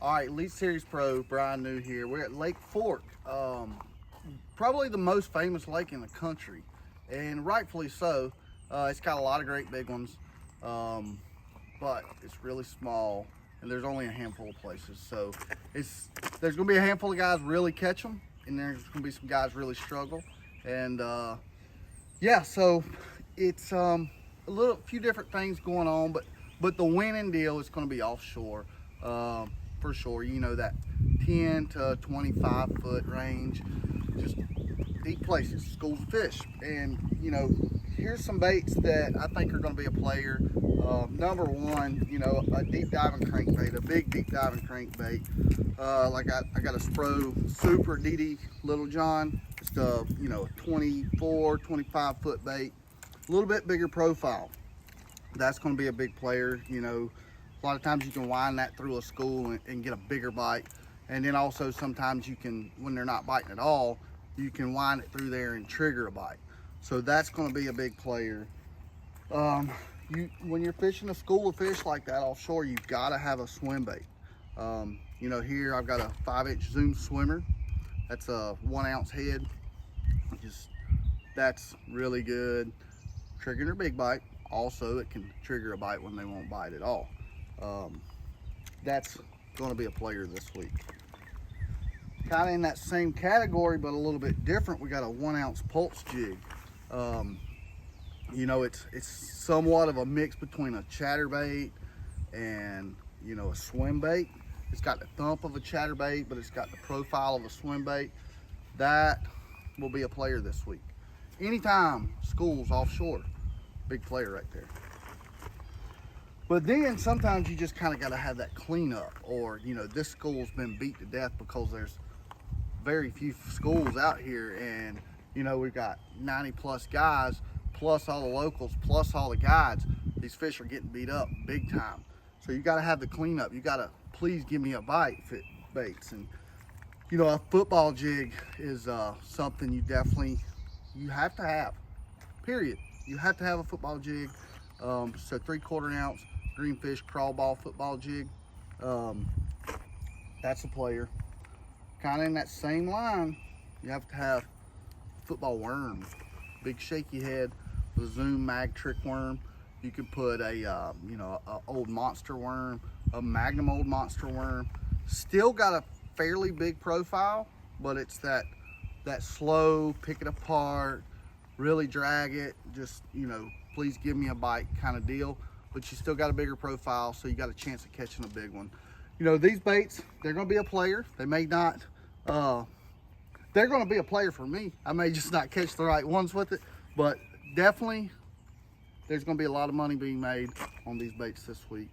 All right, Elite Series Pro, Bryan New here. We're at Lake Fork, probably the most famous lake in the country, and rightfully so. It's got a lot of great big ones, but it's really small, and there's only a handful of places. So there's going to be a handful of guys really catch them, and there's going to be some guys really struggle. And yeah, so it's a few different things going on, but the winning deal is going to be offshore. For sure, you know, that 10 to 25 foot range, just deep places, schools of fish. And you know, here's some baits that I think are going to be a player. Number one, you know, a deep diving crankbait, a big deep diving crankbait. Like I got a Spro Super DD Little John. It's a, you know, 24, 25 foot bait, a little bit bigger profile. That's going to be a big player, you know. A lot of times you can wind that through a school and get a bigger bite. And then also sometimes you can, when they're not biting at all, you can wind it through there and trigger a bite. So that's going to be a big player. When you're fishing a school of fish like that offshore, you've got to have a swim bait. You know, here I've got a 5-inch Zoom swimmer. That's a 1 ounce head. That's really good. Triggering a big bite. Also, it can trigger a bite when they won't bite at all. That's going to be a player this week. Kind of in that same category, but a little bit different. We got a 1 ounce pulse jig. You know, it's somewhat of a mix between a chatterbait and, you know, a swim bait. It's got the thump of a chatterbait, but it's got the profile of a swim bait. That will be a player this week. Anytime schools offshore, big player right there. But then sometimes you just kind of got to have that cleanup, or, you know, this school's been beat to death because there's very few schools out here, and, you know, we've got 90 plus guys, plus all the locals, plus all the guides. These fish are getting beat up big time. So you got to have the cleanup. You got to please give me a bite fit baits. And, you know, a football jig is something you have to have, period. You have to have a football jig. So 3/4 ounce greenfish crawl ball football jig. That's a player. Kind of in that same line, you have to have football worm, big shaky head with a Zoom mag trick worm. You could put a you know, a old monster worm, a Magnum old monster worm. Still got a fairly big profile, but it's that slow, pick it apart, really drag it, just, you know, please give me a bite kind of deal. But you still got a bigger profile, so you got a chance of catching a big one. You know, these baits, they're going to be a player. They may not, they're going to be a player for me. I may just not catch the right ones with it, but definitely there's going to be a lot of money being made on these baits this week.